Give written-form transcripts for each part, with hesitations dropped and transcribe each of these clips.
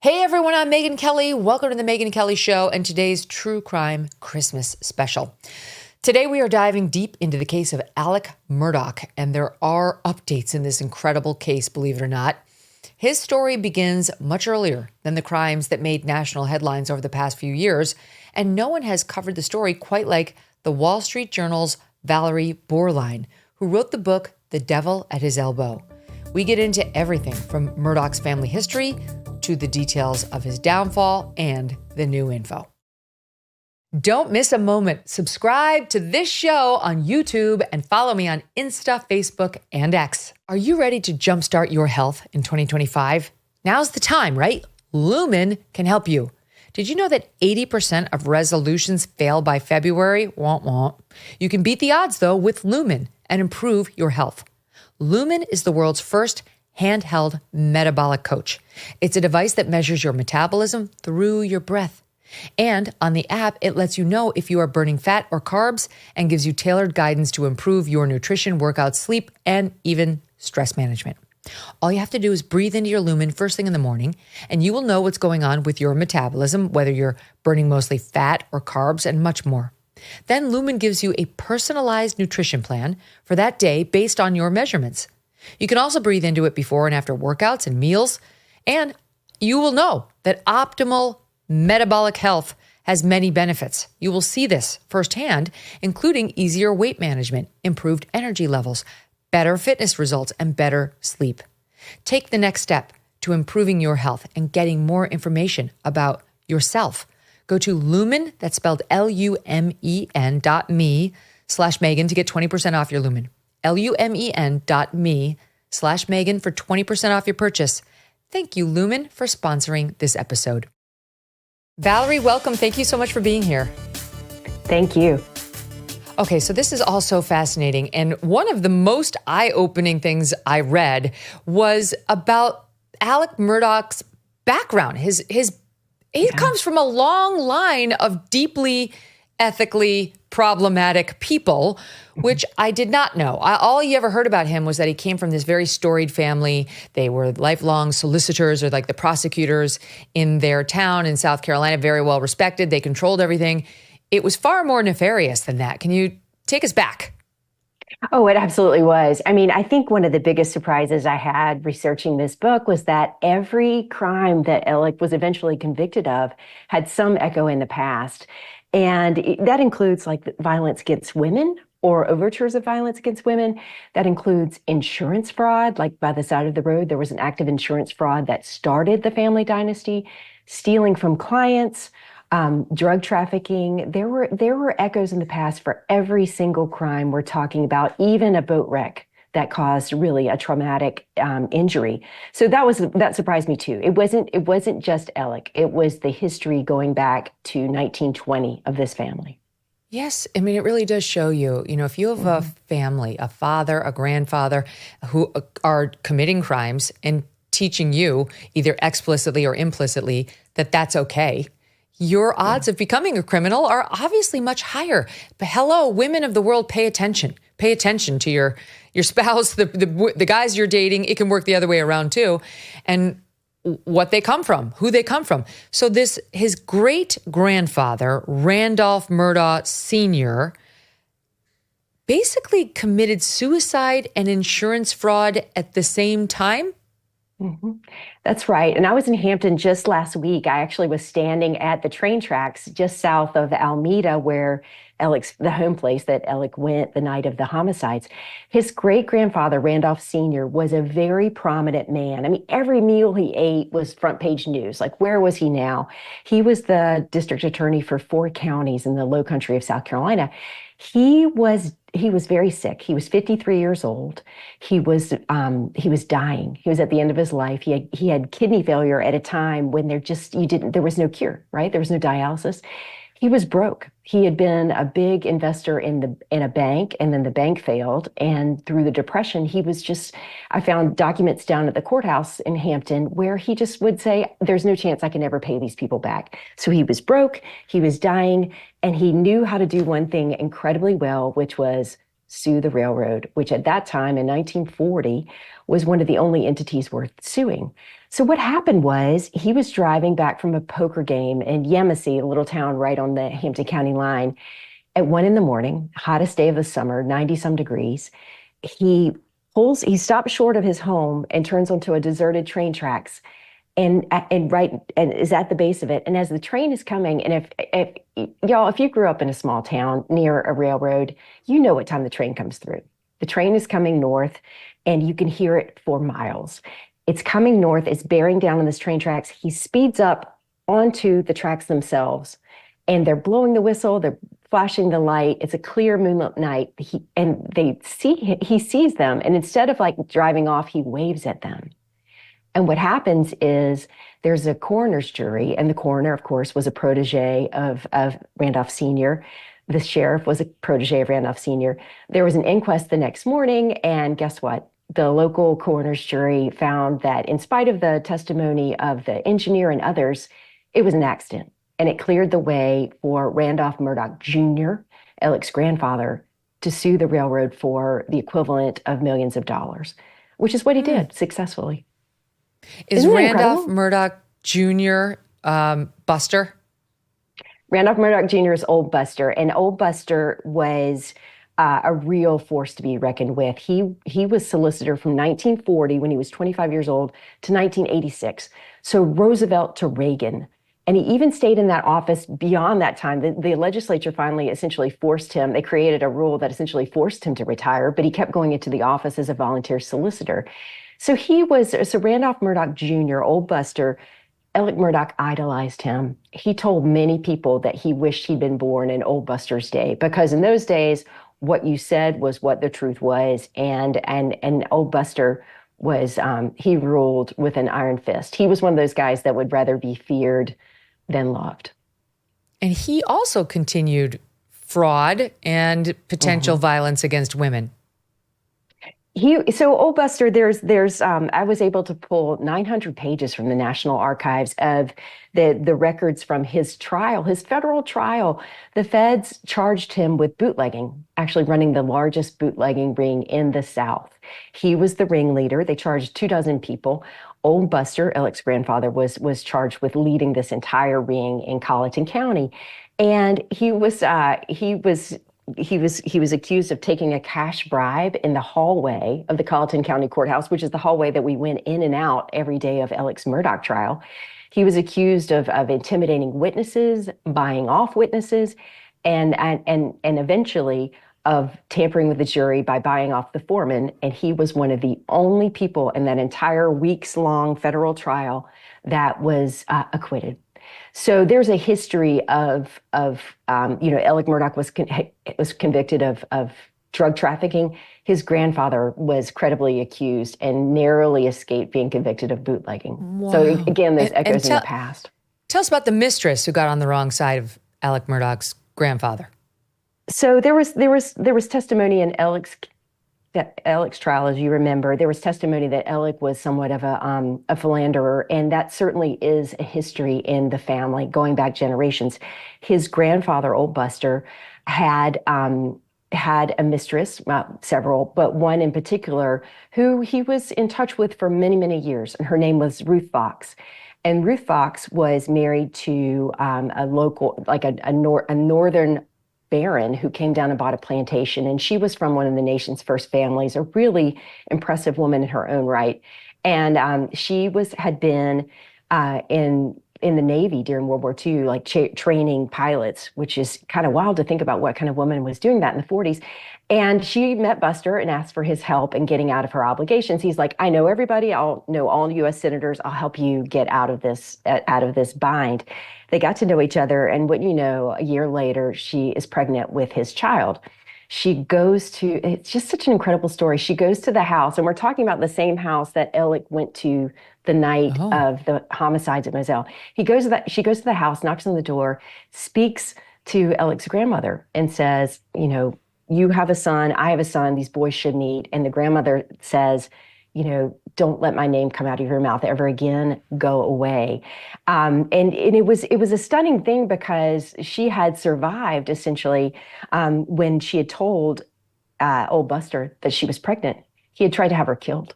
Hey everyone, I'm Megyn Kelly. Welcome to the Megyn Kelly Show and today's True Crime Christmas special. Today we are diving deep into the case of Alex Murdaugh, and there are updates in this incredible case, believe it or not. His story begins much earlier than the crimes that made national headlines over the past few years, and no one has covered the story quite like the Wall Street Journal's Valerie Bauerlein, who wrote the book The Devil at His Elbow. We get into everything from Murdaugh's family history to the details of his downfall and the new info. Don't miss a moment. Subscribe to this show on YouTube and follow me on Insta, Facebook, and X. Are you ready to jumpstart your health in 2025? Now's the time, right? Lumen can help you. Did you know that 80% of resolutions fail by February? Womp womp. You can beat the odds, though, with Lumen and improve your health. Lumen is the world's first handheld metabolic coach. It's a device that measures your metabolism through your breath. And on the app, it lets you know if you are burning fat or carbs and gives you tailored guidance to improve your nutrition, workout, sleep, and even stress management. All you have to do is breathe into your Lumen first thing in the morning, and you will know what's going on with your metabolism, whether you're burning mostly fat or carbs, and much more. Then Lumen gives you a personalized nutrition plan for that day based on your measurements. You can also breathe into it before and after workouts and meals, and you will know that optimal metabolic health has many benefits. You will see this firsthand, including easier weight management, improved energy levels, better fitness results, and better sleep. Take the next step to improving your health and getting more information about yourself. Go to Lumen, that's spelled lumen.me/Megyn to get 20% off your Lumen. lumen.me/Megyn for 20% off your purchase. Thank you, Lumen, for sponsoring this episode. Valerie, welcome. Thank you so much for being here. Thank you. Okay, so this is all so fascinating. And one of the most eye-opening things I read was about Alex Murdaugh's background. He comes from a long line of deeply ethically problematic people, which I did not know. All you ever heard about him was that he came from this very storied family. They were lifelong solicitors or like the prosecutors in their town in South Carolina, very well respected. They controlled everything. It was far more nefarious than that. Can you take us back? Oh, it absolutely was. I mean, I think one of the biggest surprises I had researching this book was that every crime that Alex was eventually convicted of had some echo in the past. And that includes like violence against women or overtures of violence against women. That includes insurance fraud, like by the side of the road, there was an act of insurance fraud that started the family dynasty, stealing from clients, drug trafficking. There were echoes in the past for every single crime we're talking about, even a boat wreck that caused really a traumatic injury. So that surprised me too. It wasn't just Alex. It was the history going back to 1920 of this family. Yes. I mean, it really does show you, if you have a family, a father, a grandfather who are committing crimes and teaching you either explicitly or implicitly that that's okay, your odds of becoming a criminal are obviously much higher. But hello, women of the world, pay attention. Pay attention to your spouse, the guys you're dating. It can work the other way around too. And what they come from, who they come from. So his great grandfather, Randolph Murdaugh Sr., basically committed suicide and insurance fraud at the same time. Mm-hmm. That's right. And I was in Hampton just last week. I actually was standing at the train tracks just south of Alameda, where the home place that Alex went the night of the homicides. His great-grandfather, Randolph Sr., was a very prominent man. I mean, every meal he ate was front page news. Like, where was he now? He was the district attorney for 4 counties in the Low Country of South Carolina. He was very sick. He was 53 years old. He was dying. He was at the end of his life. He had kidney failure at a time when there was no cure, right? There was no dialysis. He was broke. He had been a big investor in a bank, and then the bank failed. And through the Depression, I found documents down at the courthouse in Hampton where he just would say, there's no chance I can ever pay these people back. So he was broke, he was dying, and he knew how to do one thing incredibly well, which was sue the railroad, which at that time in 1940 was one of the only entities worth suing. So what happened was he was driving back from a poker game in Yemassee, a little town right on the Hampton County line, at 1 a.m, hottest day of the summer, 90 some degrees. He stops short of his home and turns onto a deserted train tracks and is at the base of it. And as the train is coming, and if you grew up in a small town near a railroad, you know what time the train comes through. The train is coming north and you can hear it for miles. It's coming north, it's bearing down on this train tracks. He speeds up onto the tracks themselves and they're blowing the whistle, they're flashing the light. It's a clear moonlit night. He sees them. And instead of like driving off, he waves at them. And what happens is there's a coroner's jury, and the coroner, of course, was a protege of Randolph Sr. The sheriff was a protege of Randolph Sr. There was an inquest the next morning, and guess what? The local coroner's jury found that in spite of the testimony of the engineer and others, it was an accident. And it cleared the way for Randolph Murdaugh Jr., Alec's grandfather, to sue the railroad for the equivalent of millions of dollars, which is what he did successfully. Is Randolph Murdaugh Jr. Buster? Randolph Murdaugh Jr. is Old Buster, and Old Buster was a real force to be reckoned with. He was solicitor from 1940, when he was 25 years old, to 1986. So Roosevelt to Reagan. And he even stayed in that office beyond that time. The legislature finally essentially forced him. They created a rule that essentially forced him to retire, but he kept going into the office as a volunteer solicitor. So Randolph Murdaugh Jr., Old Buster, Alex Murdaugh idolized him. He told many people that he wished he'd been born in Old Buster's day, because in those days, what you said was what the truth was. And Old Buster was, he ruled with an iron fist. He was one of those guys that would rather be feared than loved. And he also continued fraud and potential violence against women. Old Buster, I was able to pull 900 pages from the National Archives of the records from his trial, his federal trial. The feds charged him with bootlegging, actually running the largest bootlegging ring in the South. He was the ringleader. They charged 24 people. Old Buster, Alec's grandfather, was charged with leading this entire ring in Colleton County, and he was accused of taking a cash bribe in the hallway of the Colleton County Courthouse, which is the hallway that we went in and out every day of Alex Murdaugh trial. He was accused of intimidating witnesses, buying off witnesses, and eventually of tampering with the jury by buying off the foreman. And he was one of the only people in that entire weeks-long federal trial that was acquitted. So there's a history of Alex Murdaugh was convicted of drug trafficking. His grandfather was credibly accused and narrowly escaped being convicted of bootlegging. Wow. So again, there's echoes in the past. Tell us about the mistress who got on the wrong side of Alex Murdaugh's grandfather. So there was testimony in Alec's trial, as you remember. There was testimony that Alec was somewhat of a philanderer, and that certainly is a history in the family going back generations. His grandfather, Old Buster, had a mistress, several, but one in particular who he was in touch with for many, many years, and her name was Ruth Fox. And Ruth Fox was married to a local, like a northern baron who came down and bought a plantation, and she was from one of the nation's first families, a really impressive woman in her own right. And she had been in the Navy during World War II, like training pilots, which is kind of wild to think about what kind of woman was doing that in the 40s. And she met Buster and asked for his help in getting out of her obligations. He's like, I know everybody. I'll know all U.S. senators. I'll help you get out of this bind. They got to know each other. And what you know, a year later, she is pregnant with his child. It's just such an incredible story. She goes to the house, and we're talking about the same house that Alec went to the night of the homicides at Moselle. She goes to the house, knocks on the door, speaks to Alec's grandmother and says, you have a son, I have a son, these boys shouldn't eat. And the grandmother says, don't let my name come out of your mouth ever again, go away. And it was a stunning thing because she had survived essentially when she had told old Buster that she was pregnant. He had tried to have her killed.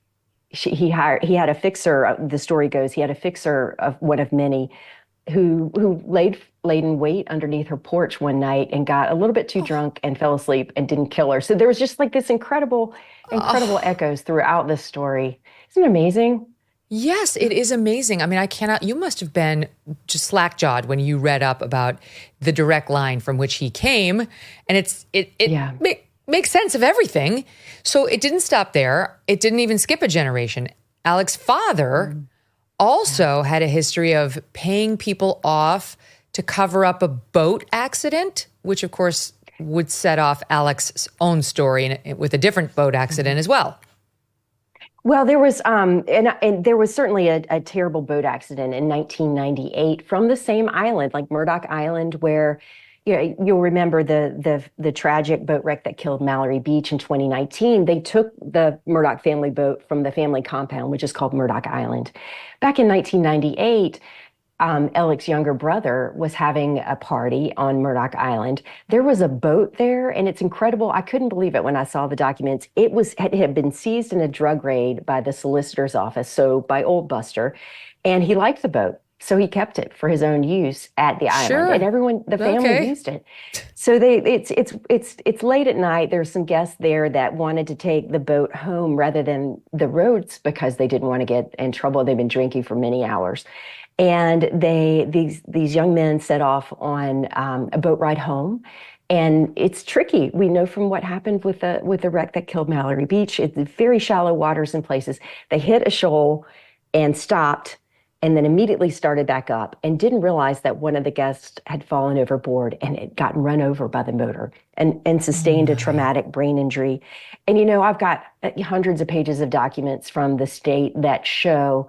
He had a fixer. The story goes he had a fixer of one of many who laid in wait underneath her porch one night and got a little bit too drunk and fell asleep and didn't kill her. So there was just like this incredible echoes throughout this story. Isn't it amazing? Yes, it is amazing. I mean, you must have been just slack-jawed when you read up about the direct line from which he came. And it makes sense of everything. So it didn't stop there. It didn't even skip a generation. Alex's father also had a history of paying people off to cover up a boat accident, which of course would set off Alex's own story with a different boat accident as well. Well, there was and there was certainly a terrible boat accident in 1998 from the same island, like Murdoch Island, where you'll remember the tragic boat wreck that killed Mallory Beach in 2019. They took the Murdoch family boat from the family compound, which is called Murdoch Island. Back in 1998, Alex's younger brother was having a party on Murdoch Island. There was a boat there, and it's incredible. I couldn't believe it when I saw the documents. It had been seized in a drug raid by the solicitor's office, so by Old Buster, and he liked the boat, so he kept it for his own use at the island, and the family used it. So it's late at night. There's some guests there that wanted to take the boat home rather than the roads because they didn't want to get in trouble. They've been drinking for many hours. And these young men set off on a boat ride home, and it's tricky. We know from what happened with the wreck that killed Mallory Beach. It's very shallow waters in places. They hit a shoal and stopped, and then immediately started back up, and didn't realize that one of the guests had fallen overboard and had gotten run over by the motor and sustained a traumatic brain injury. And I've got hundreds of pages of documents from the state that show.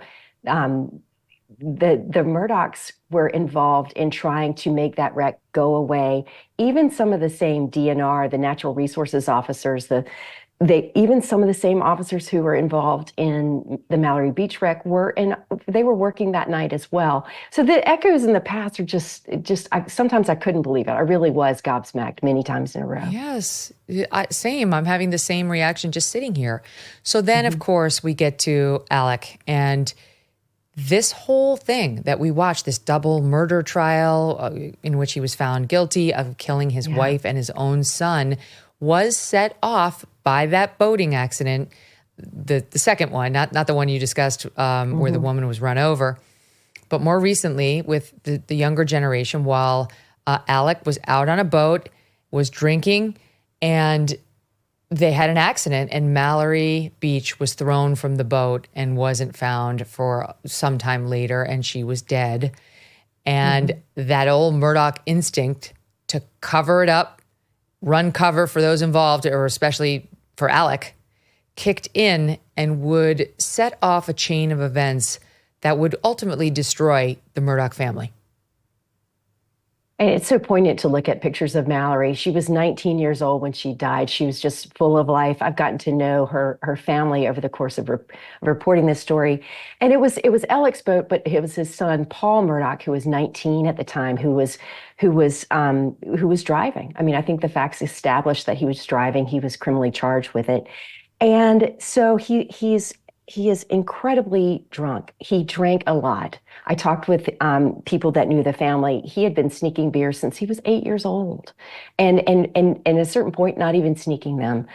The Murdochs were involved in trying to make that wreck go away. Even some of the same DNR, the natural resources officers, even some of the same officers who were involved in the Mallory Beach wreck they were working that night as well. So the echoes in the past are sometimes I couldn't believe it. I really was gobsmacked many times in a row. Yes, same. I'm having the same reaction just sitting here. So then, of course, we get to Alec, and this whole thing that we watched, this double murder trial in which he was found guilty of killing his wife and his own son, was set off by that boating accident, the second one, not the one you discussed where the woman was run over, but more recently with the younger generation, while Alec was out on a boat, was drinking, and they had an accident, and Mallerie Beach was thrown from the boat and wasn't found for some time later, and she was dead. And that old Murdoch instinct to cover it up, run cover for those involved, or especially for Alec, kicked in and would set off a chain of events that would ultimately destroy the Murdoch family. And it's so poignant to look at pictures of Mallory. She was 19 years old when she died. She was just full of life. I've gotten to know her family over the course of reporting this story. And it was Alec's boat, but it was his son, Paul Murdoch, who was 19 at the time, who was driving. I mean, I think the facts established that he was driving. He was criminally charged with it. And so he is incredibly drunk. He drank a lot. I talked with people that knew the family. He had been sneaking beer since he was 8 years old, and at a certain point, not even sneaking them.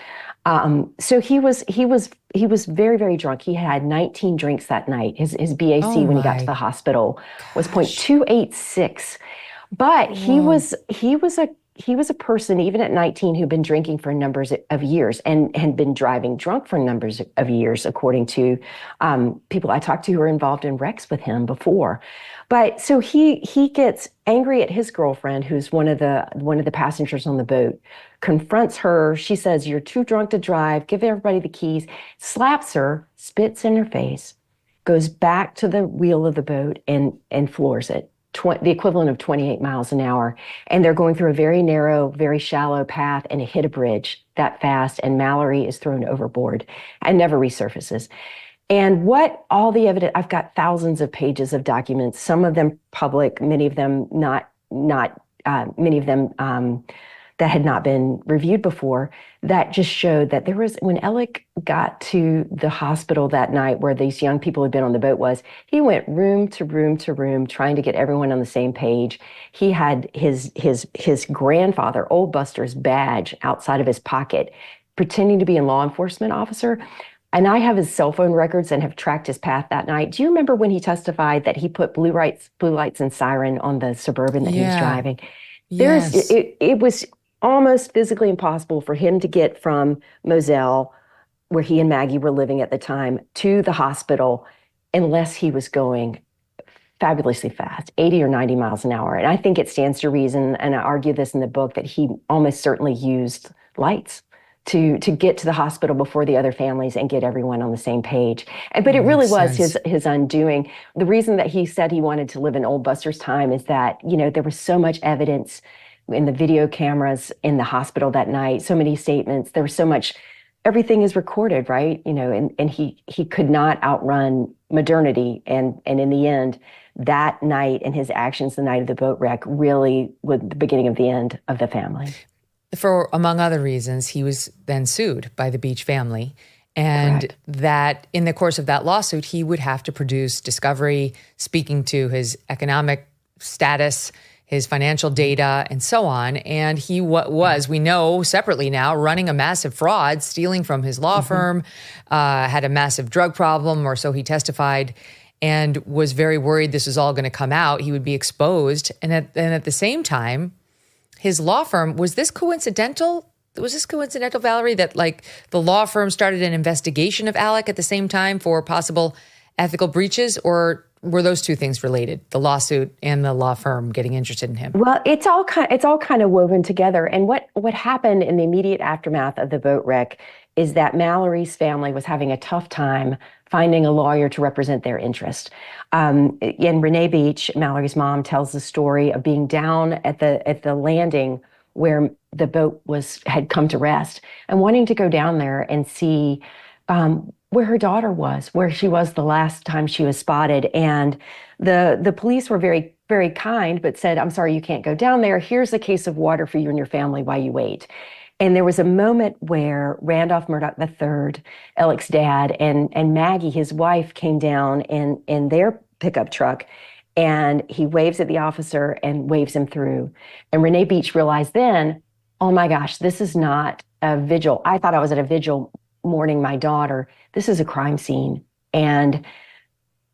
So he was very, very drunk. He had 19 drinks that night. His BAC when he got to the hospital was 0.286. But he was a person, even at 19, who'd been drinking for numbers of years and had been driving drunk for numbers of years, according to people I talked to who were involved in wrecks with him before. But so he gets angry at his girlfriend, who's one of the passengers on the boat, confronts her. She says, "You're too drunk to drive. Give everybody the keys." Slaps her, spits in her face, goes back to the wheel of the boat and floors it. The equivalent of 28 miles an hour. And they're going through a very narrow, very shallow path, and it hit a bridge that fast, and Mallory is thrown overboard and never resurfaces. And what all the evidence, I've got thousands of pages of documents, some of them public, many of them not many of them that had not been reviewed before, that just showed that when Alec got to the hospital that night where these young people had been on the boat he went room to room to room trying to get everyone on the same page. He had his grandfather, Old Buster's badge outside of his pocket, pretending to be a law enforcement officer. And I have his cell phone records and have tracked his path that night. Do you remember when he testified that he put blue lights and siren on the Suburban that he was driving? Yes. It was almost physically impossible for him to get from Moselle, where he and Maggie were living at the time, to the hospital unless he was going fabulously fast, 80 or 90 miles an hour. And I think it stands to reason, and I argue this in the book, that he almost certainly used lights to get to the hospital before the other families and get everyone on the same page. But it really was his undoing. The reason that he said he wanted to live in Old Buster's time is that, there was so much evidence in the video cameras in the hospital that night, so many statements, there was so much, everything is recorded, right? And he could not outrun modernity. And in the end, that night and his actions the night of the boat wreck really was the beginning of the end of the family. For, among other reasons, he was then sued by the Beach family. And Correct. that in the course of that lawsuit, he would have to produce discovery, speaking to his economic status, his financial data, and so on. And he was, we know separately now, running a massive fraud, stealing from his law firm, had a massive drug problem, or so he testified, and was very worried this was all going to come out. He would be exposed. And at the same time, his law firm, was this coincidental, Valerie, that the law firm started an investigation of Alec at the same time for possible ethical breaches, or were those two things related, the lawsuit and the law firm getting interested in him? Well, it's all kind of woven together. And what happened in the immediate aftermath of the boat wreck is that Mallory's family was having a tough time finding a lawyer to represent their interest. In Renee Beach, Mallory's mom tells the story of being down at the landing where the boat had come to rest, and wanting to go down there and see where her daughter was, where she was the last time she was spotted. And the police were very, very kind, but said, "I'm sorry, you can't go down there. Here's a case of water for you and your family while you wait." And there was a moment where Randolph Murdoch III, Alec's dad, and Maggie, his wife, came down in their pickup truck, and he waves at the officer and waves him through. And Renee Beach realized then, oh my gosh, this is not a vigil. I thought I was at a vigil mourning my daughter. This is a crime scene. And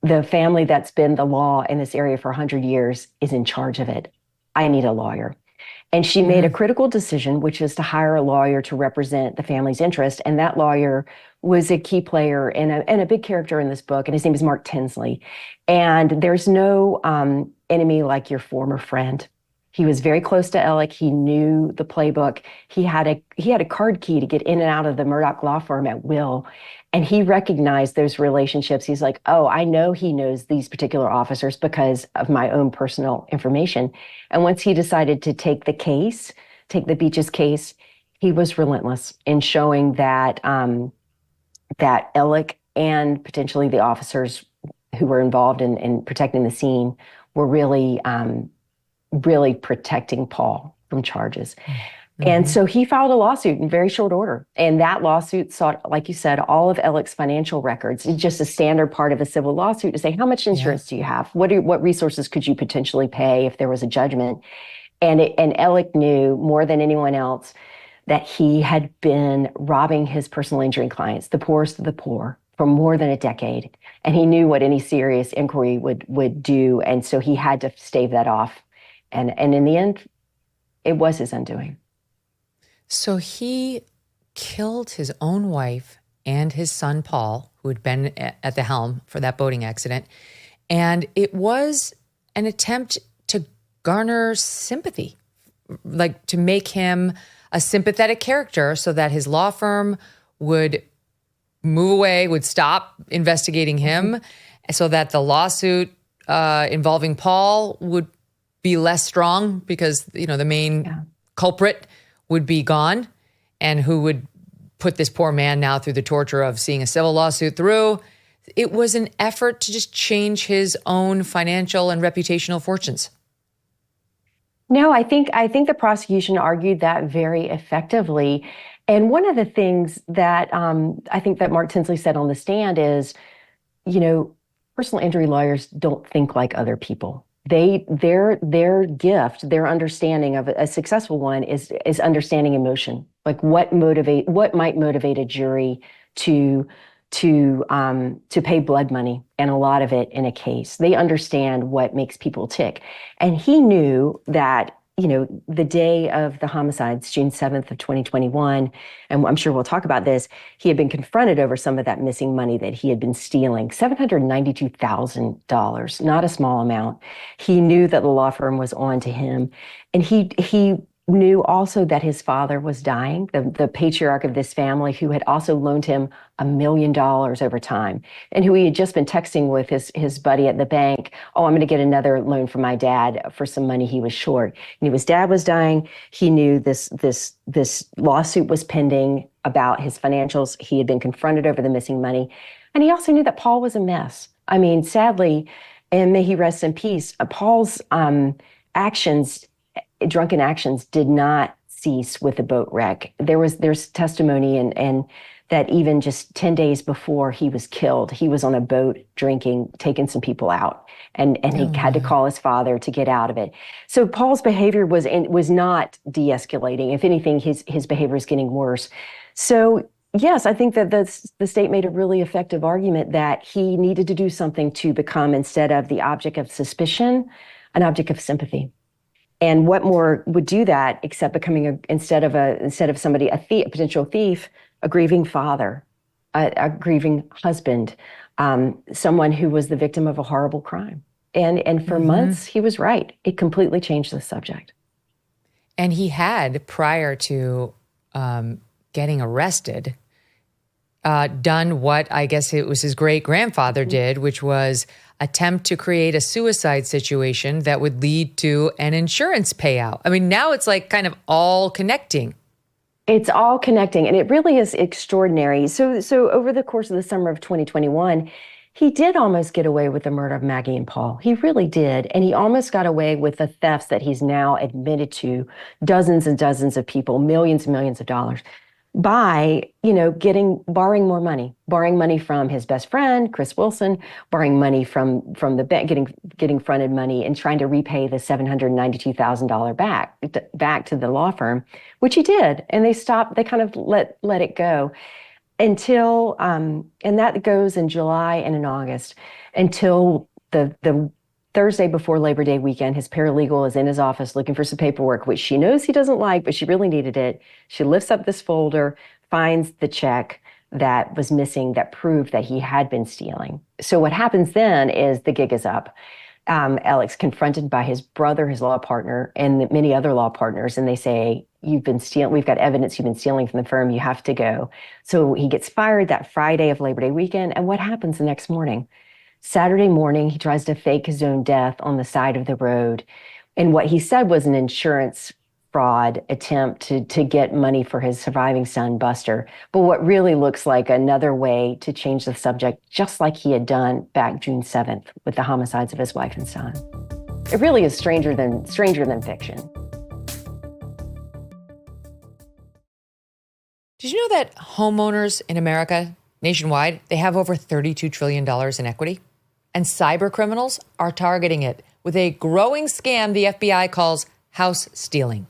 the family that's been the law in this area for 100 years is in charge of it. I need a lawyer. And she made a critical decision, which is to hire a lawyer to represent the family's interest. And that lawyer was a key player and a big character in this book. And his name is Mark Tinsley. And there's no enemy like your former friend. He was very close to Alec. He knew the playbook. He had a card key to get in and out of the Murdoch law firm at will. And he recognized those relationships. He's like, oh, I know he knows these particular officers because of my own personal information. And once he decided to take the Beach's case, he was relentless in showing that that Alec and potentially the officers who were involved in protecting the scene were really protecting Paul from charges. And so he filed a lawsuit in very short order. And that lawsuit sought, like you said, all of Alec's financial records. It's just a standard part of a civil lawsuit to say, how much insurance do you have? What resources could you potentially pay if there was a judgment? And Alec knew more than anyone else that he had been robbing his personal injury clients, the poorest of the poor, for more than a decade. And he knew what any serious inquiry would do. And so he had to stave that off. And in the end, it was his undoing. So he killed his own wife and his son, Paul, who had been at the helm for that boating accident. And it was an attempt to garner sympathy, like to make him a sympathetic character so that his law firm would move away, would stop investigating him, so that the lawsuit involving Paul would be less strong because, the main culprit would be gone, and who would put this poor man now through the torture of seeing a civil lawsuit through. It was an effort to just change his own financial and reputational fortunes. No, I think the prosecution argued that very effectively. And one of the things that I think that Mark Tinsley said on the stand is, you know, personal injury lawyers don't think like other people. Their gift, their understanding of a successful one is understanding emotion, like what might motivate a jury to to pay blood money, and a lot of it in a case. They understand what makes people tick. And he knew that, the day of the homicides, June 7th of 2021, and I'm sure we'll talk about this, he had been confronted over some of that missing money that he had been stealing, $792,000, not a small amount. He knew that the law firm was on to him, and he knew also that his father was dying, the patriarch of this family, who had also loaned him $1 million over time, and who he had just been texting with his buddy at the bank. Oh, I'm going to get another loan from my dad for some money he was short. He knew his dad was dying. He knew this lawsuit was pending about his financials. He had been confronted over the missing money, and he also knew that Paul was a mess. I mean, sadly, and may he rest in peace, Paul's drunken actions did not cease with the boat wreck. There's testimony and that even just 10 days before he was killed, he was on a boat drinking, taking some people out, and he had to call his father to get out of it. So Paul's behavior was not de-escalating. If anything, his behavior is getting worse. So yes, I think that the state made a really effective argument that he needed to do something to become, instead of the object of suspicion, an object of sympathy. And what more would do that except becoming instead of somebody, a potential thief, a grieving father, a grieving husband, someone who was the victim of a horrible crime. And for months, he was right. It completely changed the subject. And he had, prior to getting arrested, done what I guess it was his great-grandfather did, which was attempt to create a suicide situation that would lead to an insurance payout. I mean, now it's like kind of all connecting. It's all connecting, and it really is extraordinary. So over the course of the summer of 2021, he did almost get away with the murder of Maggie and Paul. He really did. And he almost got away with the thefts that he's now admitted to, dozens and dozens of people, millions and millions of dollars, by, borrowing more money, borrowing money from his best friend, Chris Wilson, borrowing money from the bank, getting fronted money and trying to repay the $792,000 back to the law firm, which he did. And they kind of let it go until, and that goes in July and in August, until the Thursday before Labor Day weekend. His paralegal is in his office looking for some paperwork, which she knows he doesn't like, but she really needed it. She lifts up this folder, finds the check that was missing that proved that he had been stealing. So what happens then is the gig is up. Alex, confronted by his brother, his law partner, and many other law partners, and they say, "You've been stealing. We've got evidence you've been stealing from the firm. You have to go." So he gets fired that Friday of Labor Day weekend. And what happens the next morning? Saturday morning, he tries to fake his own death on the side of the road. And what he said was an insurance fraud attempt to get money for his surviving son, Buster. But what really looks like another way to change the subject, just like he had done back June 7th with the homicides of his wife and son. It really is stranger than fiction. Did you know that homeowners in America, nationwide, they have over $32 trillion in equity? And cyber criminals are targeting it with a growing scam the FBI calls house stealing.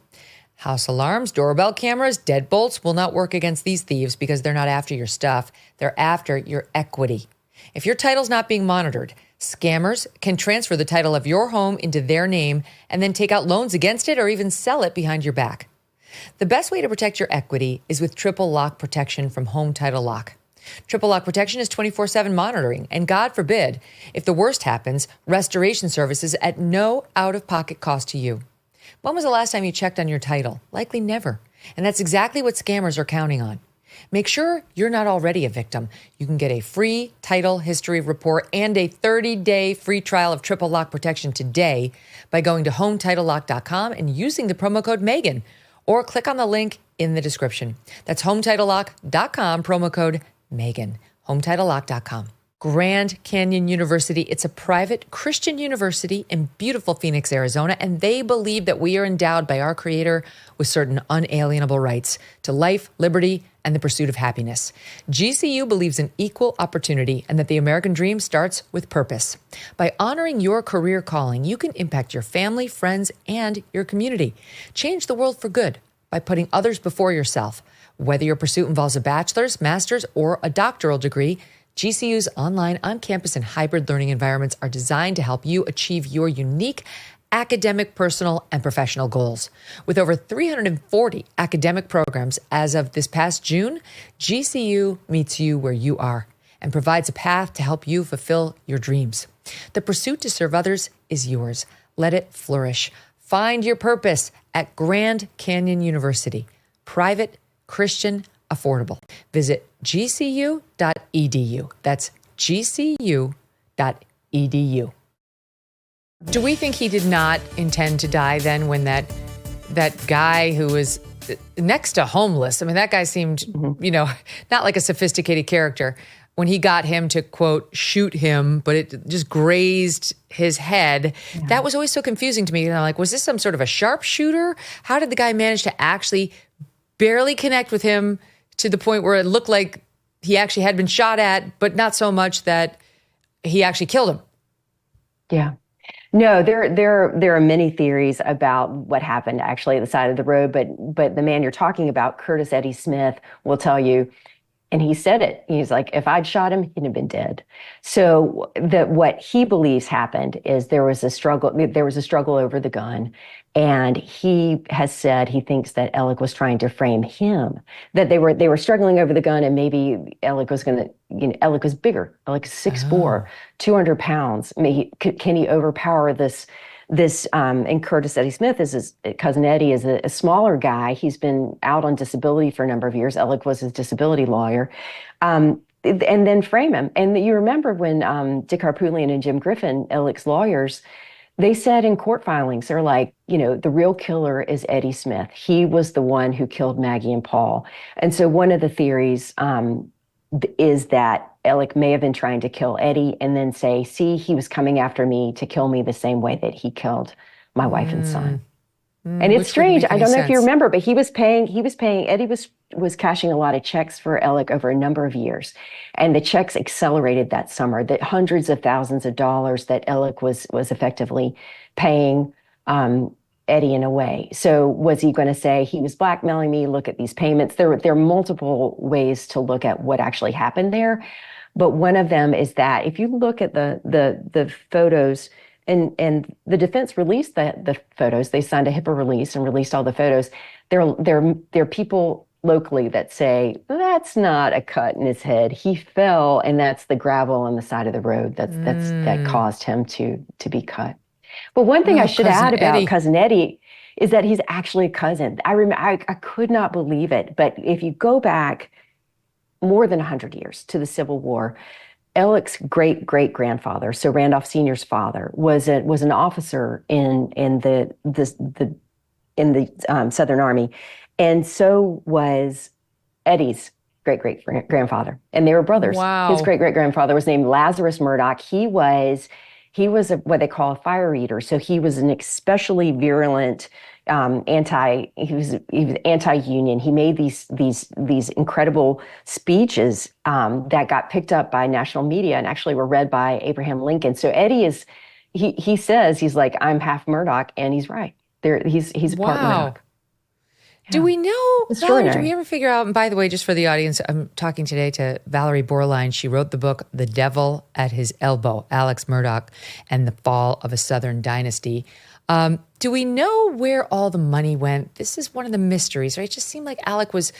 House alarms, doorbell cameras, deadbolts will not work against these thieves because they're not after your stuff. They're after your equity. If your title's not being monitored, scammers can transfer the title of your home into their name and then take out loans against it or even sell it behind your back. The best way to protect your equity is with triple lock protection from Home Title Lock. Triple lock protection is 24/7 monitoring, and God forbid, if the worst happens, restoration services at no out-of-pocket cost to you. When was the last time you checked on your title? Likely never. And that's exactly what scammers are counting on. Make sure you're not already a victim. You can get a free title history report and a 30-day free trial of triple lock protection today by going to HometitleLock.com and using the promo code Megyn, or click on the link in the description. That's HometitleLock.com, promo code Megyn. HometitleLock.com. Grand Canyon University. It's a private Christian university in beautiful Phoenix, Arizona, and they believe that we are endowed by our Creator with certain unalienable rights to life, liberty, and the pursuit of happiness. GCU believes in equal opportunity and that the American dream starts with purpose. By honoring your career calling, you can impact your family, friends, and your community. Change the world for good by putting others before yourself. Whether your pursuit involves a bachelor's, master's, or a doctoral degree, GCU's online, on-campus, and hybrid learning environments are designed to help you achieve your unique academic, personal, and professional goals. With over 340 academic programs as of this past June, GCU meets you where you are and provides a path to help you fulfill your dreams. The pursuit to serve others is yours. Let it flourish. Find your purpose at Grand Canyon University. Private, Christian, affordable. Visit gcu.edu. That's gcu.edu. Do we think he did not intend to die then when that guy who was next to homeless, I mean, that guy seemed, not like a sophisticated character, when he got him to, quote, shoot him, but it just grazed his head. Yeah. That was always so confusing to me. And I'm like, was this some sort of a sharpshooter? How did the guy manage to actually barely connect with him to the point where it looked like he actually had been shot at, but not so much that he actually killed him? Yeah. No, there are many theories about what happened actually at the side of the road, but the man you're talking about, Curtis Eddie Smith, will tell you, and he said it. He's like, if I'd shot him, he'd have been dead. So what he believes happened is there was a struggle over the gun. And he has said he thinks that Alec was trying to frame him, that they were struggling over the gun, and maybe Alec was going to, Alec was bigger, Alec is 6'4", 200 pounds. I mean, can he overpower this? And Curtis Eddie Smith is his cousin Eddie is a smaller guy. He's been out on disability for a number of years. Alec was his disability lawyer. And then frame him. And you remember when Dick Harpootlian and Jim Griffin, Alec's lawyers, they said in court filings, they're like, the real killer is Eddie Smith. He was the one who killed Maggie and Paul. And so one of the theories is that Alec may have been trying to kill Eddie and then say, see, he was coming after me to kill me the same way that he killed my wife and son. And it's strange. I don't know if you remember, but Eddie was cashing a lot of checks for Alec over a number of years. And the checks accelerated that summer, that hundreds of thousands of dollars that Alec was effectively paying Eddie in a way. So was he going to say he was blackmailing me? Look at these payments. There are multiple ways to look at what actually happened there. But one of them is that if you look at the photos, and the defense released the photos, they signed a HIPAA release and released all the photos. There are people locally that say, that's not a cut in his head. He fell, and that's the gravel on the side of the road that caused him to be cut. But one thing I should add about Cousin Eddie is that he's actually a cousin. I could not believe it. But if you go back more than 100 years to the Civil War, Alec's great-great-grandfather, so Randolph Sr.'s father, was an officer in the Southern Army, and so was Eddie's great-great-grandfather, and they were brothers. Wow. His great-great-grandfather was named Lazarus Murdoch. He was what they call a fire eater, so he was an especially virulent he was anti-union. He made these incredible speeches that got picked up by national media and actually were read by Abraham Lincoln. So Eddie he says he's like, I'm half Murdoch, and he's right. He's part Murdoch. Yeah. Do we know, Valerie, do we ever figure out, and by the way, just for the audience, I'm talking today to Valerie Bauerlein. She wrote the book, The Devil at His Elbow, Alex Murdaugh and the Fall of a Southern Dynasty. Do we know where all the money went? This is one of the mysteries, right? It just seemed like Alec was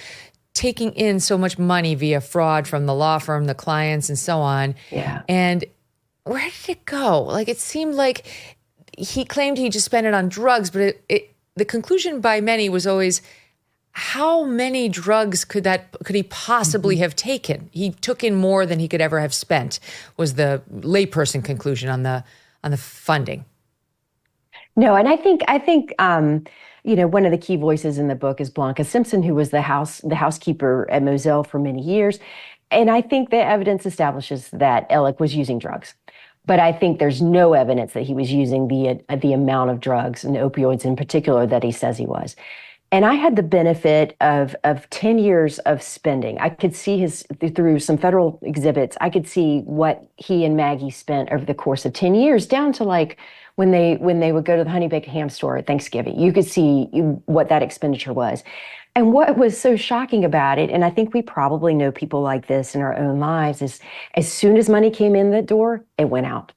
taking in so much money via fraud from the law firm, the clients, and so on. Yeah. And where did it go? Like, it seemed like he claimed he just spent it on drugs, but the conclusion by many was always, how many drugs could he possibly have taken? He took in more than he could ever have spent, was the layperson conclusion on the funding. No, and I think one of the key voices in the book is Blanca Simpson, who was the housekeeper at Moselle for many years. And I think the evidence establishes that Alec was using drugs. But I think there's no evidence that he was using the amount of drugs and opioids in particular that he says he was. And I had the benefit of 10 years of spending. I could see through some federal exhibits, I could see what he and Maggie spent over the course of 10 years, down to like when they would go to the Honey Baked Ham store at Thanksgiving. You could see what that expenditure was. And what was so shocking about it, and I think we probably know people like this in our own lives, is as soon as money came in the door, it went out.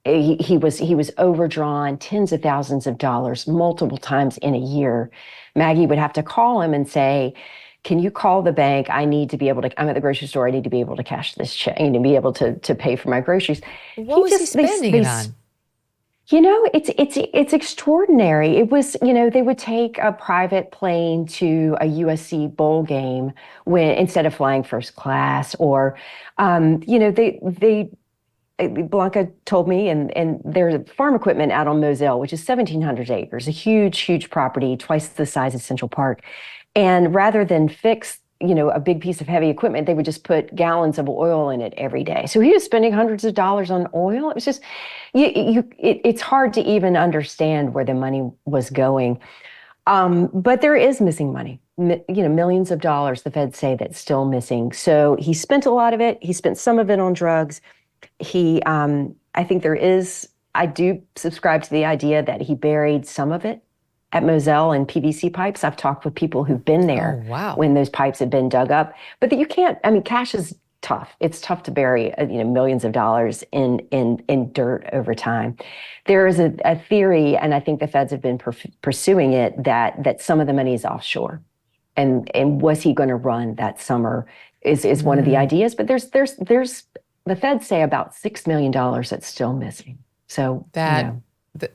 He was overdrawn tens of thousands of dollars multiple times in a year. Maggie would have to call him and say, can you call the bank? I'm at the grocery store. I need to be able to cash this check. I need to be able to pay for my groceries. What was he spending it on? It's extraordinary. It was, they would take a private plane to a USC bowl game instead of flying first class, or, Blanca told me, and there's farm equipment out on Moselle, which is 1,700 acres, a huge, huge property, twice the size of Central Park. And rather than fix, a big piece of heavy equipment, they would just put gallons of oil in it every day. So he was spending hundreds of dollars on oil. It was just, it's hard to even understand where the money was going. But there is missing money, millions of dollars, the feds say, that's still missing. So he spent a lot of it. He spent some of it on drugs. I do subscribe to the idea that he buried some of it at Moselle in PVC pipes. I've talked with people who've been there when those pipes have been dug up, but that you can't, cash is tough. It's tough to bury, millions of dollars in dirt over time. There is a theory, and I think the feds have been pursuing it, that some of the money is offshore. And was he going to run that summer is one of the ideas, but there's the feds say about $6 million that's still missing. So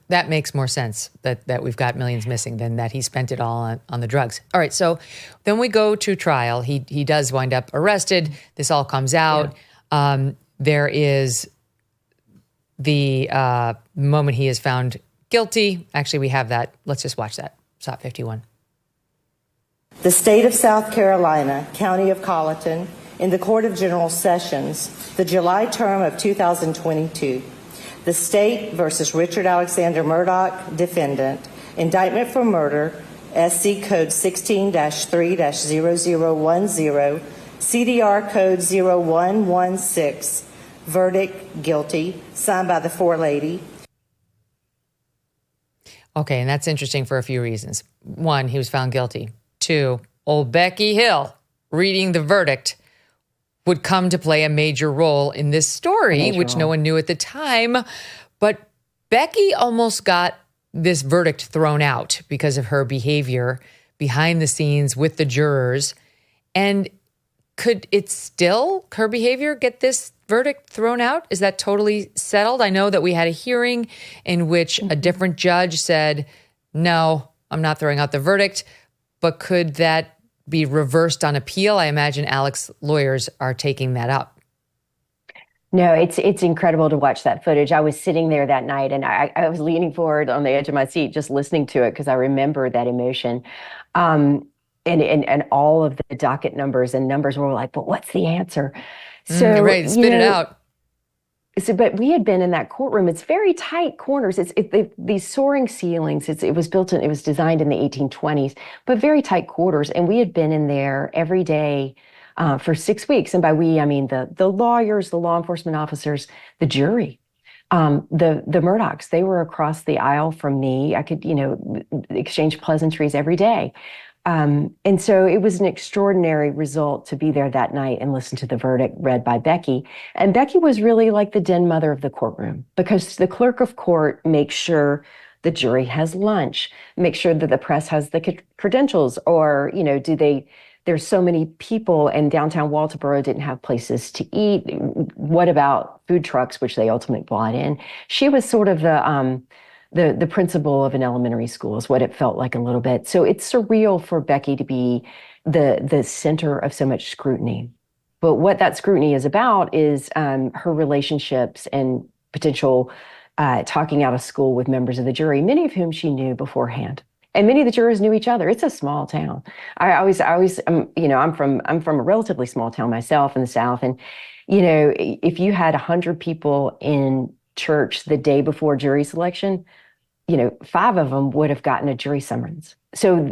that makes more sense that we've got millions missing than that he spent it all on the drugs. All right, so then we go to trial. He does wind up arrested. This all comes out. Yeah. There is the moment he is found guilty. Actually, we have that. Let's just watch that. SOT 51. The State of South Carolina, County of Colleton, in the Court of General Sessions, the July term of 2022, the State versus Richard Alexander Murdoch, defendant, indictment for murder, SC Code 16-3-0010, CDR Code 0116, verdict guilty, signed by the forelady. Okay, and that's interesting for a few reasons. One, he was found guilty. Two, old Becky Hill reading the verdict would come to play a major role in this story, which no one knew at the time. But Becky almost got this verdict thrown out because of her behavior behind the scenes with the jurors. And could her behavior get this verdict thrown out? Is that totally settled? I know that we had a hearing in which a different judge said, no, I'm not throwing out the verdict. But could that be reversed on appeal? I imagine Alex's lawyers are taking that up. No, it's incredible to watch that footage. I was sitting there that night and I was leaning forward on the edge of my seat just listening to it because I remember that emotion. And all of the docket numbers were like, but what's the answer? So right, spit it out. So, but we had been in that courtroom. It's very tight corners. These soaring ceilings. It was designed in the 1820s, but very tight quarters. And we had been in there every day for 6 weeks. And by we, I mean the lawyers, the law enforcement officers, the jury, the Murdaughs. They were across the aisle from me. I could, exchange pleasantries every day. And so it was an extraordinary result to be there that night and listen to the verdict read by Becky. And Becky was really like the den mother of the courtroom because the clerk of court makes sure the jury has lunch, make sure that the press has the credentials, or, there's so many people and downtown Walterboro didn't have places to eat. What about food trucks, which they ultimately brought in? She was sort of the principal of an elementary school is what it felt like a little bit. So it's surreal for Becky to be the center of so much scrutiny. But what that scrutiny is about is her relationships and potential talking out of school with members of the jury, many of whom she knew beforehand. And many of the jurors knew each other. It's a small town. I always, I'm from a relatively small town myself in the South. And, if you had 100 people in church the day before jury selection, 5 of them would have gotten a jury summons. So,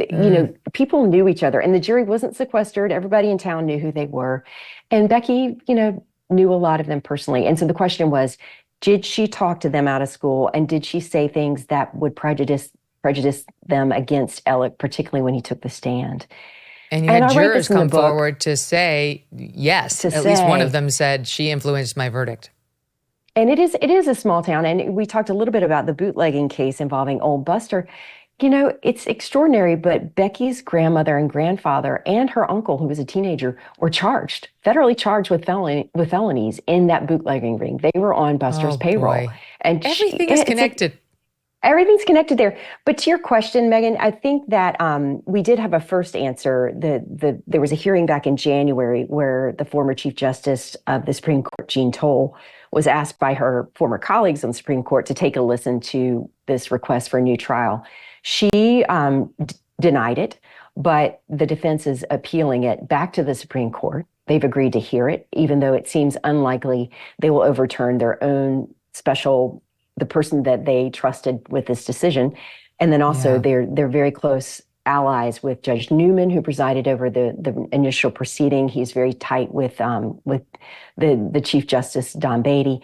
people knew each other, and the jury wasn't sequestered. Everybody in town knew who they were. And Becky, knew a lot of them personally. And so the question was, did she talk to them out of school? And did she say things that would prejudice them against Alec, particularly when he took the stand? And you had jurors come forward to say, yes, at least one of them said, she influenced my verdict. And it is a small town. And we talked a little bit about the bootlegging case involving Old Buster. It's extraordinary, but Becky's grandmother and grandfather and her uncle, who was a teenager, were federally charged with felonies in that bootlegging ring. They were on Buster's payroll. Boy. And everything is connected. Everything's connected there. But to your question, Megyn, I think that we did have a first answer. There was a hearing back in January where the former Chief Justice of the Supreme Court, Jean Toal, was asked by her former colleagues on the Supreme Court to take a listen to this request for a new trial. She denied it, but the defense is appealing it back to the Supreme Court. They've agreed to hear it, even though it seems unlikely they will overturn their own the person that they trusted with this decision. And then also they're very close allies with Judge Newman, who presided over the initial proceeding. He's very tight with the Chief Justice, Don Beatty.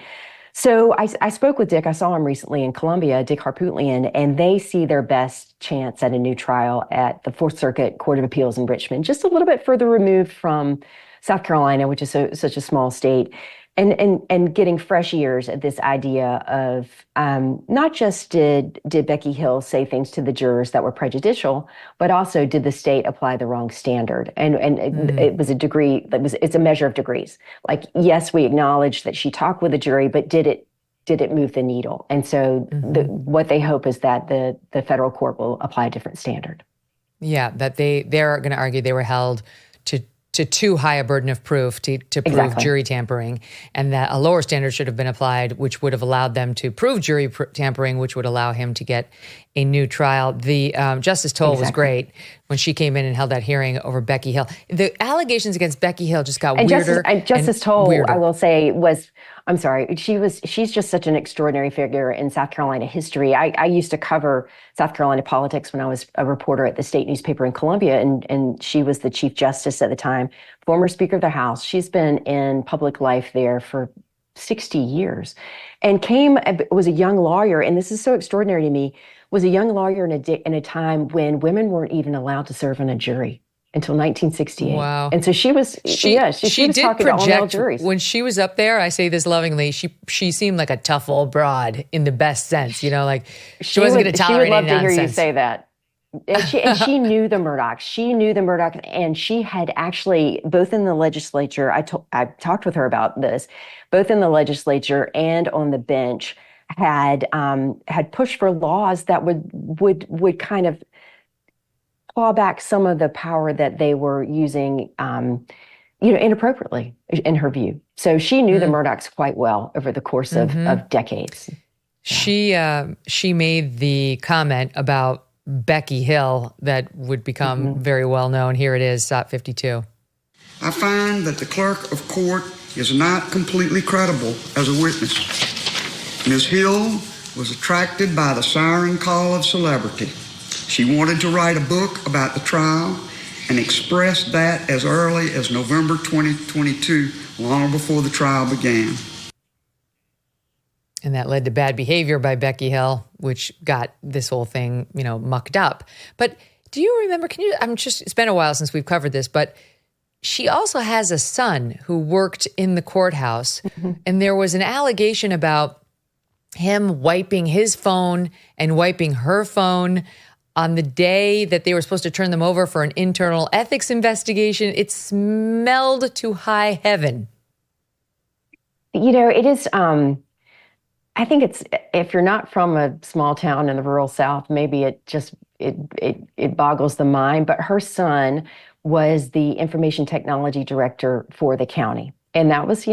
So I spoke with Dick. I saw him recently in Columbia, Dick Harpootlian, and they see their best chance at a new trial at the Fourth Circuit Court of Appeals in Richmond, just a little bit further removed from South Carolina, which is such a small state, and getting fresh ears at this idea of not just did Becky Hill say things to the jurors that were prejudicial, but also did the state apply the wrong standard? And it was it's a measure of degrees. Like, yes, we acknowledge that she talked with the jury, but did it move the needle? And so what they hope is that the federal court will apply a different standard. Yeah, that they're going to argue they were held to too high a burden of proof to prove jury tampering, and that a lower standard should have been applied, which would have allowed them to prove jury tampering, which would allow him to get a new trial. The Justice Toal was great when she came in and held that hearing over Becky Hill. The allegations against Becky Hill just got weirder. Justice Toal, I will say, she's just such an extraordinary figure in South Carolina history. I used to cover South Carolina politics when I was a reporter at the state newspaper in Columbia, and she was the Chief Justice at the time, former Speaker of the House. She's been in public life there for 60 years and was a young lawyer. And this is so extraordinary to me, was a young lawyer in a time when women weren't even allowed to serve on a jury until 1968. Wow. And so she was talking to all male juries. When she was up there, I say this lovingly, she seemed like a tough old broad in the best sense, like she wasn't going to tolerate any nonsense. She would love to hear you say that. And she knew the Murdochs. She knew the Murdoch, and she had actually, both in the legislature, I talked with her about this, both in the legislature and on the bench, had pushed for laws that would kind of claw back some of the power that they were using, inappropriately, in her view. So she knew the Murdochs quite well over the course of decades. She made the comment about Becky Hill that would become very well known. Here it is, SOT 52. I find that the clerk of court is not completely credible as a witness. Ms. Hill was attracted by the siren call of celebrity. She wanted to write a book about the trial and expressed that as early as November 2022, long before the trial began. And that led to bad behavior by Becky Hill, which got this whole thing, mucked up. But do you remember, it's been a while since we've covered this, but she also has a son who worked in the courthouse. And there was an allegation about him wiping his phone and wiping her phone on the day that they were supposed to turn them over for an internal ethics investigation. It smelled to high heaven. It is, I think it's, if you're not from a small town in the rural South, maybe it boggles the mind, but her son was the information technology director for the county. And that was,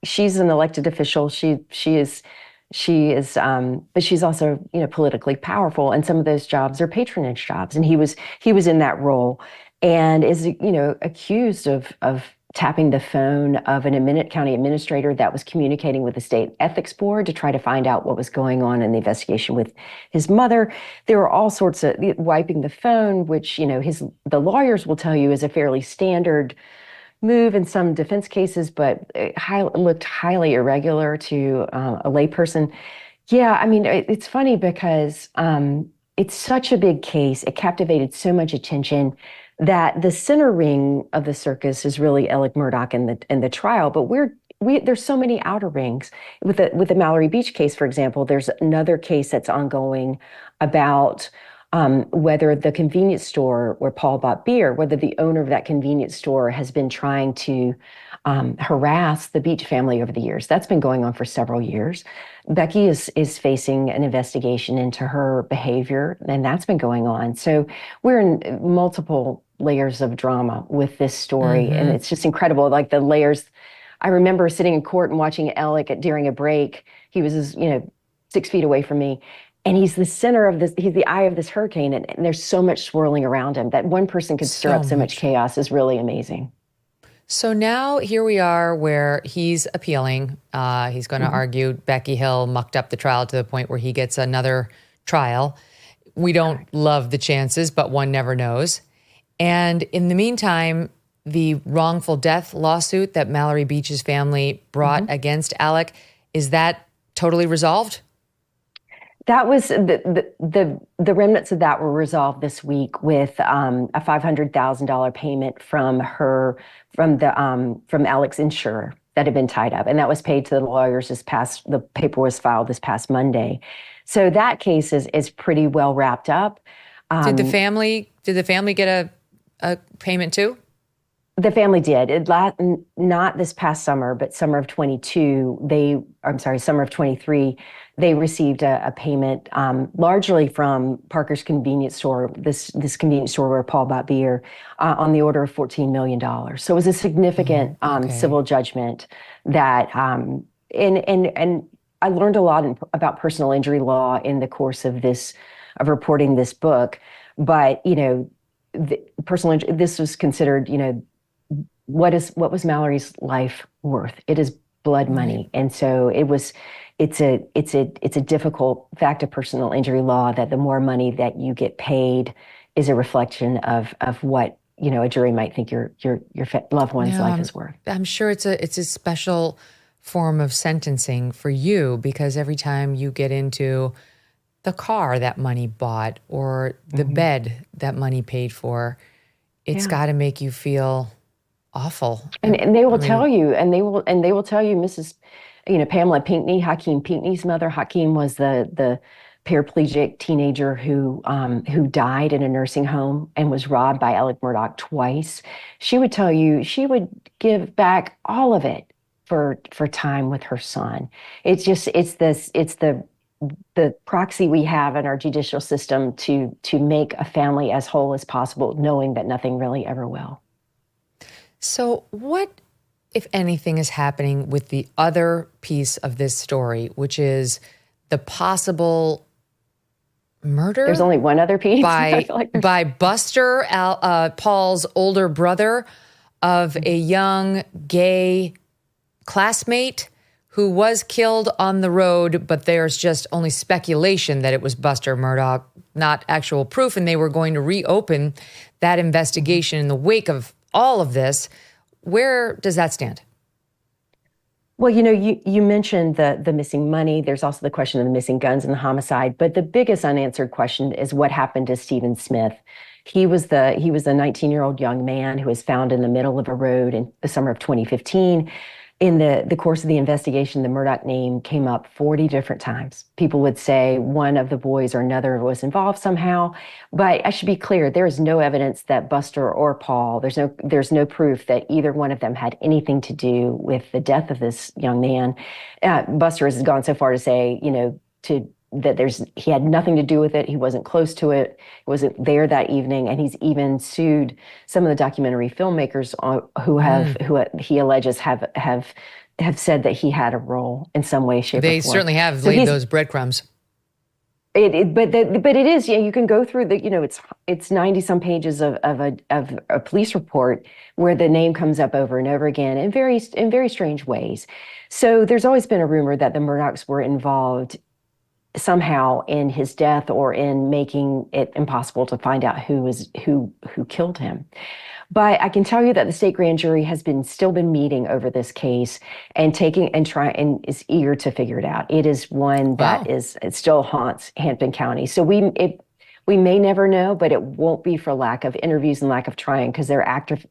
she's an elected official. She is, She is, but she's also, politically powerful, and some of those jobs are patronage jobs, and he was in that role, and is, accused of tapping the phone of an county administrator that was communicating with the state ethics board to try to find out what was going on in the investigation with his mother. There were all sorts of wiping the phone, which, the lawyers will tell you is a fairly standard move in some defense cases, but it looked highly irregular to a layperson. Yeah, I mean, it's funny because it's such a big case. It captivated so much attention that the center ring of the circus is really Alex Murdaugh in the trial, but there's so many outer rings. With the Mallory Beach case, for example, there's another case that's ongoing about whether the convenience store where Paul bought beer, whether the owner of that convenience store has been trying to harass the Beach family over the years. That's been going on for several years. Becky is facing an investigation into her behavior, and that's been going on. So we're in multiple layers of drama with this story, and it's just incredible. Like the layers, I remember sitting in court and watching Alec during a break. He was, 6 feet away from me. And he's the center of this, he's the eye of this hurricane, and there's so much swirling around him that one person could stir up so much chaos is really amazing. So now here we are where he's appealing. He's going to argue Becky Hill mucked up the trial to the point where he gets another trial. We don't love the chances, but one never knows. And in the meantime, the wrongful death lawsuit that Mallory Beach's family brought against Alec, is that totally resolved? That was the remnants of that were resolved this week with a $500,000 payment from Alex's insurer that had been tied up, and that was paid to the lawyers the paper was filed this past Monday. So that case is pretty well wrapped up. Did the family get a payment too? The family did. Not this past summer, but summer of 23, they received a payment largely from Parker's convenience store, this convenience store where Paul bought beer, on the order of $14 million. So it was a significant civil judgment that, and I learned a lot about personal injury law in the course of reporting this book. But, personal injury, this was considered, what was Mallory's life worth? It is blood money. And so it's a difficult fact of personal injury law that the more money that you get paid is a reflection of what, a jury might think your loved one's life is worth. I'm sure it's a special form of sentencing for you, because every time you get into the car that money bought or the bed that money paid for, it's got to make you feel awful. And they will tell you, Mrs. Pamela Pinckney, Hakeem Pinckney's mother. Hakeem was the paraplegic teenager who died in a nursing home and was robbed by Alex Murdaugh twice. She would tell you she would give back all of it for time with her son. It's the proxy we have in our judicial system to make a family as whole as possible, knowing that nothing really ever will. So what, if anything, is happening with the other piece of this story, which is the possible murder? There's only one other piece. By Buster, Paul's older brother, of a young gay classmate who was killed on the road, but there's just only speculation that it was Buster Murdaugh, not actual proof, and they were going to reopen that investigation in the wake of all of this. Where does that stand? Well, you mentioned the missing money. There's also the question of the missing guns and the homicide. But the biggest unanswered question is what happened to Stephen Smith. He was a 19-year-old young man who was found in the middle of a road in the summer of 2015. In the course of the investigation, the Murdoch name came up 40 different times. People would say one of the boys or another was involved somehow. But I should be clear, there is no evidence that Buster or Paul, there's no proof that either one of them had anything to do with the death of this young man. Buster has gone so far to say, he had nothing to do with it. He wasn't close to it. He wasn't there that evening. And he's even sued some of the documentary filmmakers who he alleges have have said that he had a role in some way, shape, or form. They certainly have laid those breadcrumbs. But it is, yeah, you can go through it's 90 some pages of a police report where the name comes up over and over again in very strange ways. So there's always been a rumor that the Murdochs were involved somehow in his death or in making it impossible to find out who killed him. But I can tell you that the state grand jury has still been meeting over this case and is eager to figure it out. It is one that it still haunts Hampton County. So we may never know, but it won't be for lack of interviews and lack of trying, because they're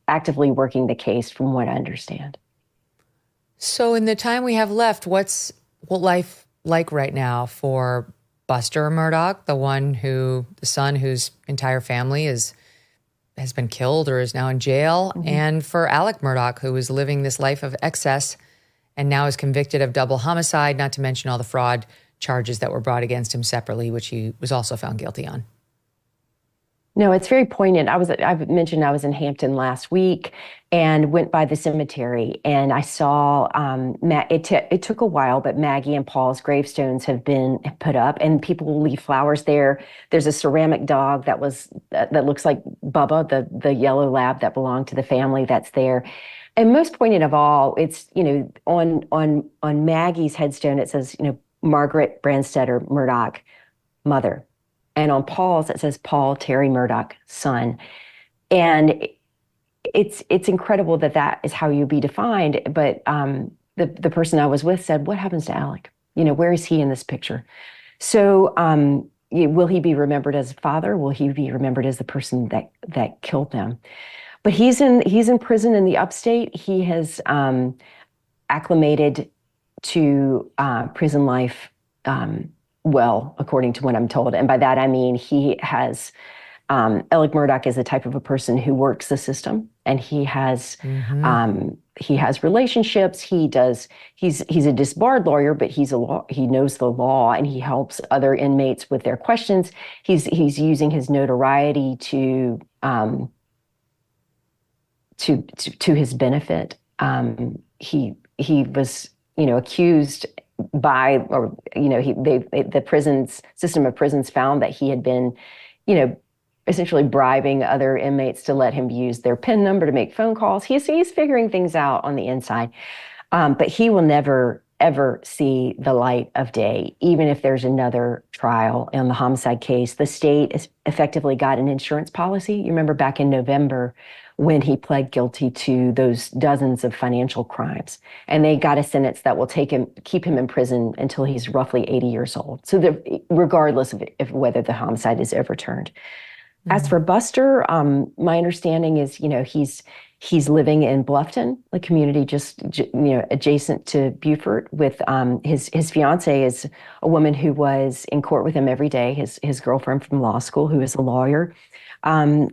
actively working the case, from what I understand. So in the time we have left, what's life like right now for Buster Murdaugh, the son whose entire family has been killed or is now in jail, and for Alex Murdaugh, who is living this life of excess and now is convicted of double homicide, not to mention all the fraud charges that were brought against him separately, which he was also found guilty on. No, it's very poignant. I mentioned I was in Hampton last week and went by the cemetery, and I saw it took a while, but Maggie and Paul's gravestones have been put up, and people will leave flowers there. There's a ceramic dog that looks like Bubba, the yellow lab that belonged to the family, that's there. And most poignant of all, it's, on Maggie's headstone, it says, Margaret Branstetter Murdaugh, mother. And on Paul's, it says Paul Terry Murdaugh, son. And it's incredible that is how you be defined. But the person I was with said, what happens to Alec? Where is he in this picture? So will he be remembered as a father? Will he be remembered as the person that killed them? But he's in prison in the upstate. He has acclimated to prison life well, according to what I'm told. And by that, I mean, he has, Alex Murdaugh is the type of a person who works the system, and he has relationships. He's a disbarred lawyer, but he knows the law, and he helps other inmates with their questions. He's using his notoriety to his benefit. He was, accused the prisons, system of prisons found that he had been, essentially bribing other inmates to let him use their PIN number to make phone calls. He's figuring things out on the inside, but he will never, ever see the light of day, even if there's another trial on the homicide case. The state has effectively got an insurance policy. You remember back in November when he pled guilty to those dozens of financial crimes, and they got a sentence that will keep him in prison until he's roughly 80 years old. So regardless of whether the homicide is overturned. Mm-hmm. As for Buster, my understanding is, he's living in Bluffton, a community just adjacent to Beaufort, with his fiance is a woman who was in court with him every day, his girlfriend from law school, who is a lawyer.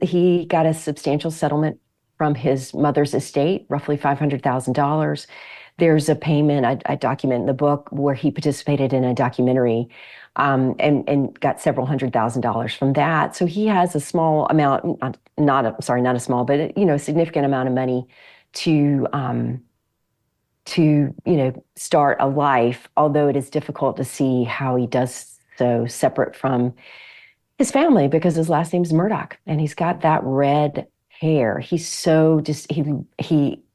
He got a substantial settlement from his mother's estate, roughly $500,000. There's a payment, I document in the book, where he participated in a documentary and got several $100,000 from that. So he has a small amount, not a small, but a significant amount of money to start a life, although it is difficult to see how he does so separate from his family, because his last name's Murdoch, and he's got that red hair. He's so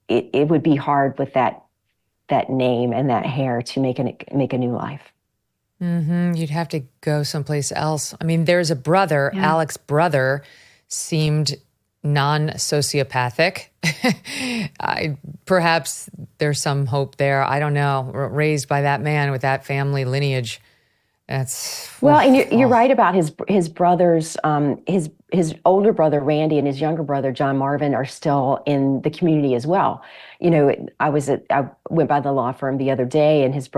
it would be hard with that name and that hair to make a new life. Mm-hmm. You'd have to go someplace else. I mean, there's a brother, yeah. Alex's brother seemed non-sociopathic. Perhaps there's some hope there. I don't know. Raised by that man with that family lineage. That's well, and you're right about his brothers. His older brother Randy and his younger brother John Marvin are still in the community as well. I went by the law firm the other day, and his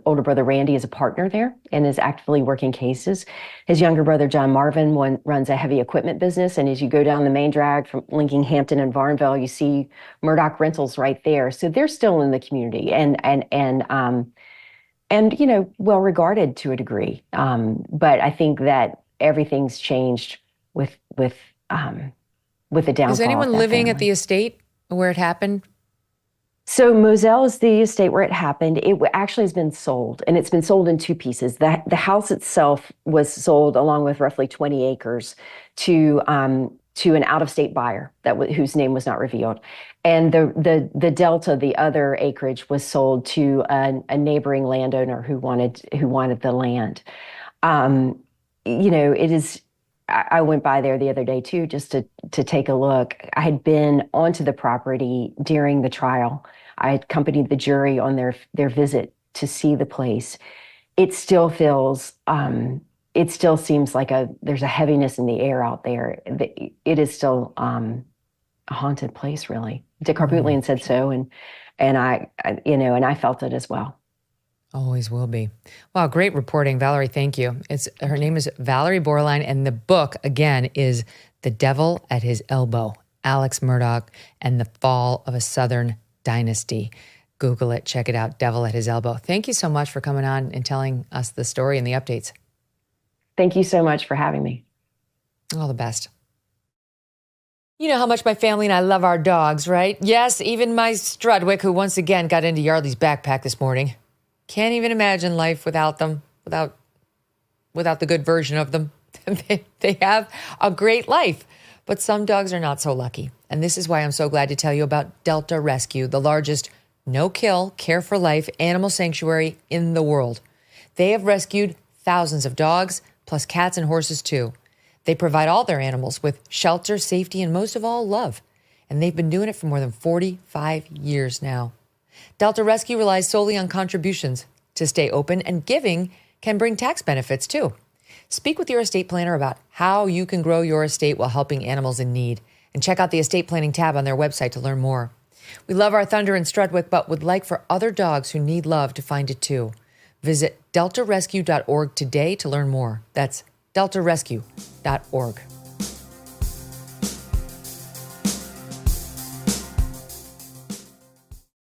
older brother Randy is a partner there and is actively working cases. His younger brother John Marvin runs a heavy equipment business, and as you go down the main drag from linking Hampton and Varnville, you see Murdoch Rentals right there. So they're still in the community and well regarded to a degree. But I think that everything's changed with the downfall. Is anyone living at the estate where it happened? So Moselle is the estate where it happened. It actually has been sold, and it's been sold in two pieces. The house itself was sold along with roughly 20 acres to an out-of-state buyer whose name was not revealed, and the Delta, the other acreage, was sold to a neighboring landowner who wanted the land. It is. I went by there the other day too, just to take a look. I had been onto the property during the trial. I had accompanied the jury on their visit to see the place. It still feels, it still seems like there's a heaviness in the air out there. It is still a haunted place, really. Dick Harpootlian said so, and I felt it as well. Always will be. Wow, great reporting, Valerie. Thank you. Her name is Valerie Bauerlein, and the book again is "The Devil at His Elbow: Alex Murdaugh and the Fall of a Southern Dynasty." Google it, check it out. "Devil at His Elbow." Thank you so much for coming on and telling us the story and the updates. Thank you so much for having me. All the best. You know how much my family and I love our dogs, right? Yes, even my Strudwick, who once again got into Yardley's backpack this morning. Can't even imagine life without them, without the good version of them. They have a great life, but some dogs are not so lucky. And this is why I'm so glad to tell you about Delta Rescue, the largest no-kill, care-for-life animal sanctuary in the world. They have rescued thousands of dogs, plus cats and horses too. They provide all their animals with shelter, safety, and most of all, love. And they've been doing it for more than 45 years now. Delta Rescue relies solely on contributions to stay open, and giving can bring tax benefits too. Speak with your estate planner about how you can grow your estate while helping animals in need. And check out the estate planning tab on their website to learn more. We love our Thunder and Strudwick, but would like for other dogs who need love to find it too. Visit deltarescue.org today to learn more. That's deltarescue.org.